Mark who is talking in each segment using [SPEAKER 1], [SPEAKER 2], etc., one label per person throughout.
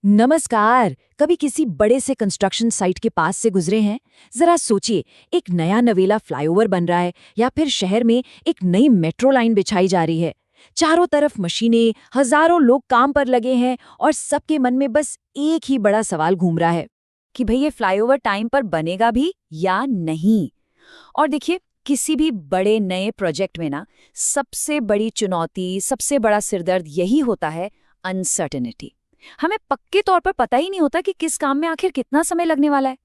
[SPEAKER 1] नमस्कार। कभी किसी बड़े से कंस्ट्रक्शन साइट के पास से गुजरे हैं? जरा सोचिए, एक नया नवेला फ्लाईओवर बन रहा है या फिर शहर में एक नई मेट्रो लाइन बिछाई जा रही है। चारों तरफ मशीनें, हजारों लोग काम पर लगे हैं और सबके मन में बस एक ही बड़ा सवाल घूम रहा है कि भई ये फ्लाईओवर टाइम पर बनेगा भी या नहीं। और देखिए, किसी भी बड़े नए प्रोजेक्ट में ना सबसे बड़ी चुनौती, सबसे बड़ा सिरदर्द यही होता है, अनसर्टेनिटी। हमें पक्के तौर पर पता ही नहीं होता कि किस काम में आखिर कितना समय लगने वाला है।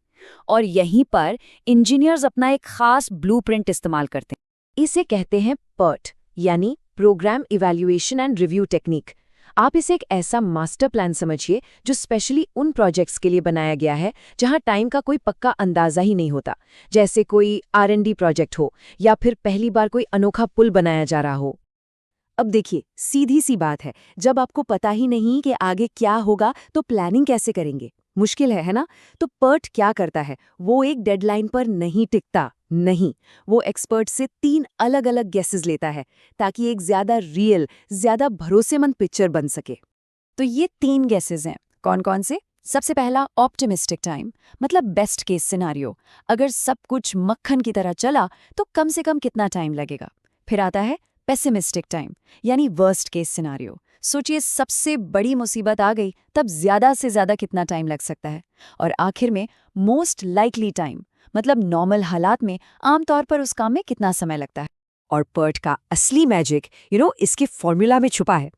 [SPEAKER 1] और यहीं पर इंजीनियर्स अपना एक खास ब्लूप्रिंट इस्तेमाल करते हैं। इसे कहते हैं पर्ट, यानी programme evaluation and review technique. आप इसे एक ऐसा मास्टर प्लान समझिए जो स्पेशली उन प्रोजेक्ट्स के लिए बनाया गया है जहां टाइम का कोई पक्का अंदाजा ही नहीं होता, जैसे कोई R&D प्रोजेक्ट हो या फिर पहली बार कोई अनोखा पुल बनाया जा रहा हो। अब देखिए, सीधी सी बात है, जब आपको पता ही नहीं कि आगे क्या होगा तो प्लानिंग कैसे करेंगे? मुश्किल है ना? तो पर्ट क्या करता है, वो एक डेडलाइन पर नहीं टिकता। नहीं, वो एक्सपर्ट से 3 अलग-अलग गेसेस लेता है ताकि एक ज्यादा रियल, ज्यादा भरोसेमंद पिक्चर बन सके। तो ये 3 गेसेस हैं। कौन-कौन से? सबसे पहला, ऑप्टिमिस्टिक टाइम, मतलब बेस्ट केस सिनारियो। अगर सब कुछ मक्खन की तरह चला तो कम से कम कितना टाइम लगेगा? फिर आता है पेसिमिस्टिक टाइम, यानी वर्स्ट केस सिनारियो। सोचिए, सबसे बड़ी मुसीबत आ गई, तब ज्यादा से ज्यादा कितना टाइम लग सकता है? और आखिर में मोस्ट लाइकली टाइम, मतलब नॉर्मल हालात में आमतौर पर उस काम में कितना समय लगता है। और पर्ट का असली मैजिक इसके फॉर्मूला में छुपा है।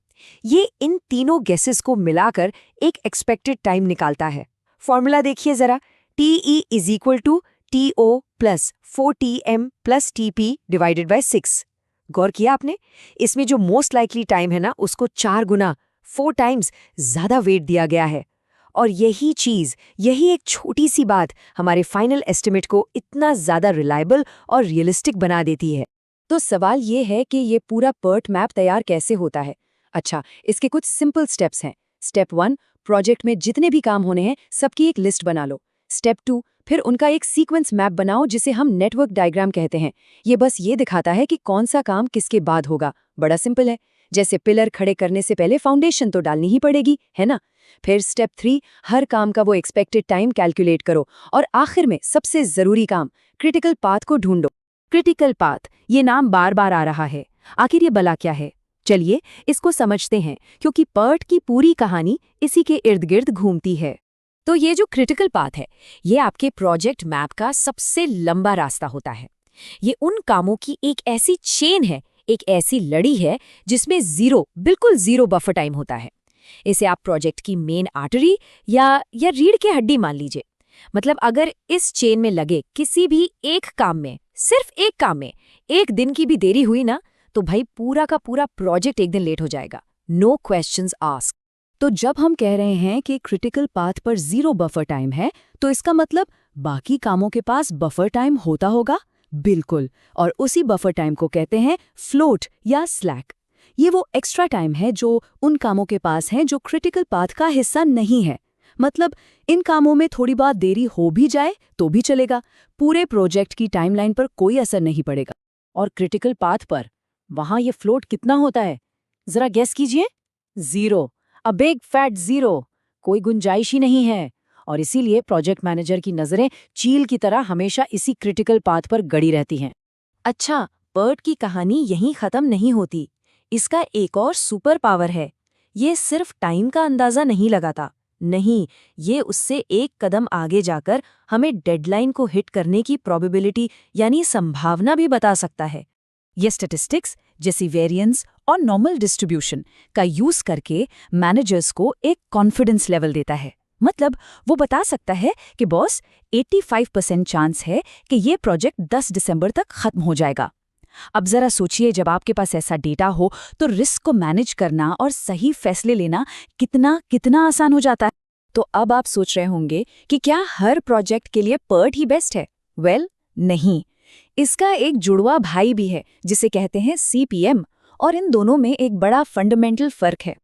[SPEAKER 1] ये इन तीनों गेसेस को मिलाकर एक एक्सपेक्टेड टाइम निकालता है। फॉर्मूला देखिए जरा, TE = TO + 4TM + TP / 6। गौर किया आपने? इसमें जो मोस्ट लाइकली टाइम है ना, उसको 4 गुना, 4 टाइम्स ज्यादा वेट दिया गया है। और यही चीज, यही एक छोटी सी बात हमारे फाइनल एस्टिमेट को इतना ज्यादा रिलायबल और रियलिस्टिक बना देती है। तो सवाल ये है कि ये पूरा पर्ट मैप तैयार कैसे होता है? अच्छा, इसके कुछ सिंपल स्टेप्स हैं। स्टेप 1, प्रोजेक्ट में जितने भी काम होने हैं सबकी एक लिस्ट बना लो। स्टेप 2, फिर उनका एक सीक्वेंस मैप बनाओ जिसे हम नेटवर्क डायग्राम कहते हैं। ये बस ये दिखाता है कि कौन सा काम किसके बाद होगा। बड़ा सिंपल है, जैसे पिलर खड़े करने से पहले फाउंडेशन तो डालनी ही पड़ेगी, है ना? फिर स्टेप 3, हर काम का वो एक्सपेक्टेड टाइम कैलकुलेट करो। और आखिर में सबसे जरूरी काम, क्रिटिकल पाथ को ढूंढो। क्रिटिकल पाथ, ये नाम बार बार आ रहा है। आखिर ये भला क्या है? चलिए इसको समझते हैं, क्योंकि पर्ट की पूरी कहानी इसी के इर्द गिर्द घूमती है। तो ये जो क्रिटिकल पाथ है, ये आपके प्रोजेक्ट मैप का सबसे लंबा रास्ता होता है। ये उन कामों की एक ऐसी चेन है, एक ऐसी लड़ी है जिसमें बिल्कुल जीरो बफर टाइम होता है। इसे आप प्रोजेक्ट की मेन आर्टरी या रीढ़ की हड्डी मान लीजिए। मतलब अगर इस चेन में लगे किसी भी एक काम में, सिर्फ एक काम में, एक दिन की भी देरी हुई ना, तो भाई पूरा का पूरा प्रोजेक्ट एक दिन लेट हो जाएगा। No questions asked. तो जब हम कह रहे हैं कि क्रिटिकल पाथ पर 0 बफर टाइम है, तो इसका मतलब बाकी कामों के पास बफर टाइम होता होगा? बिल्कुल। और उसी बफर टाइम को कहते हैं फ्लोट या स्लैक। ये वो एक्स्ट्रा टाइम है जो उन कामों के पास है जो क्रिटिकल पाथ का हिस्सा नहीं है। मतलब इन कामों में थोड़ी बहुत देरी हो भी जाए तो भी चलेगा, पूरे प्रोजेक्ट की टाइमलाइन पर कोई असर नहीं पड़ेगा। और क्रिटिकल पाथ पर वहां ये फ्लोट कितना होता है? जरा गेस कीजिए। 0। A big fat 0। कोई गुंजाइश ही नहीं है। और इसीलिए प्रोजेक्ट मैनेजर की नजरें चील की तरह हमेशा इसी क्रिटिकल पाथ पर गड़ी रहती हैं। अच्छा, पर्ट की कहानी यहीं खत्म नहीं होती। इसका एक और सुपर पावर है। ये सिर्फ टाइम का अंदाजा नहीं लगाता, नहीं, ये उससे एक कदम आगे जाकर हमें डेडलाइन को हिट करने की प्रोबेबिलिटी यानी संभावना भी बता सकता है। ये स्टैटिस्टिक्स जैसी वेरिएंस और नॉर्मल डिस्ट्रीब्यूशन का यूज करके मैनेजर्स को एक कॉन्फिडेंस लेवल देता है। मतलब वो बता सकता है कि बॉस, 85% चांस है कि ये प्रोजेक्ट 10 दिसंबर तक खत्म हो जाएगा। अब जरा सोचिए, जब आपके पास ऐसा डेटा हो तो रिस्क को मैनेज करना और सही फैसले लेना कितना कितना आसान हो जाता है। तो अब आप सोच रहे होंगे कि क्या हर प्रोजेक्ट के लिए पर्ट ही बेस्ट है? वेल, नहीं। इसका एक जुड़वा भाई भी है जिसे कहते हैं CPM, और इन दोनों में एक बड़ा फंडामेंटल फर्क है।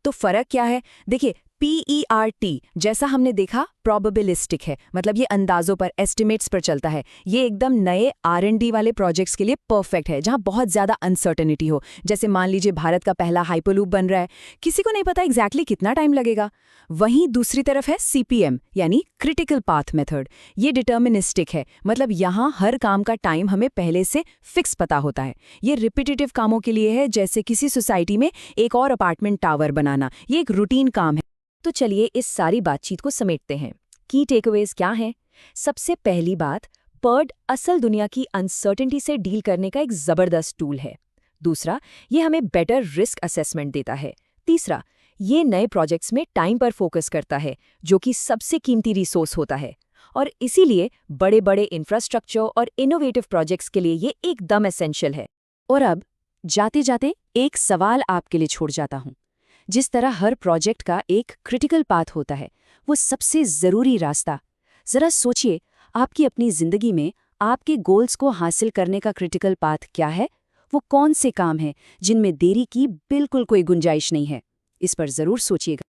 [SPEAKER 1] तो फर्क क्या है? देखिए,
[SPEAKER 2] PERT जैसा हमने देखा प्रोबेबिलिस्टिक है, मतलब ये अंदाजों पर, एस्टिमेट्स पर चलता है। ये एकदम नए R&D वाले प्रोजेक्ट्स के लिए परफेक्ट है, जहां बहुत ज्यादा अनसर्टेनिटी हो। जैसे मान लीजिए भारत का पहला हाइपरलूप बन रहा है, किसी को नहीं पता एग्जैक्टली कितना टाइम लगेगा। वहीं दूसरी तरफ है CPM यानी क्रिटिकल पाथ मेथड। ये डिटर्मिनिस्टिक है, मतलब यहाँ हर काम का टाइम हमें पहले से फिक्स पता होता है। ये रिपीटेटिव कामों के लिए है, जैसे किसी सोसाइटी में एक और अपार्टमेंट टावर बनाना। ये एक रूटीन काम है।
[SPEAKER 1] तो चलिए इस सारी बातचीत को समेटते हैं। की टेकअवेज क्या हैं? सबसे पहली बात, PERT असल दुनिया की अनसर्टेनिटी से डील करने का एक जबरदस्त टूल है। दूसरा, ये हमें बेटर रिस्क असेसमेंट देता है। तीसरा, ये नए प्रोजेक्ट्स में टाइम पर फोकस करता है, जो कि सबसे कीमती रिसोर्स होता है। और इसीलिए बड़े बड़े इंफ्रास्ट्रक्चर और इनोवेटिव प्रोजेक्ट्स के लिए ये एकदम एसेंशियल है। और अब जाते जाते एक सवाल आपके लिए छोड़ जाता हूं। जिस तरह हर प्रोजेक्ट का एक क्रिटिकल पाथ होता है, वो सबसे ज़रूरी रास्ता, ज़रा सोचिए आपकी अपनी ज़िंदगी में आपके गोल्स को हासिल करने का क्रिटिकल पाथ क्या है? वो कौन से काम हैं जिनमें देरी की बिल्कुल कोई गुंजाइश नहीं है? इस पर ज़रूर सोचिएगा।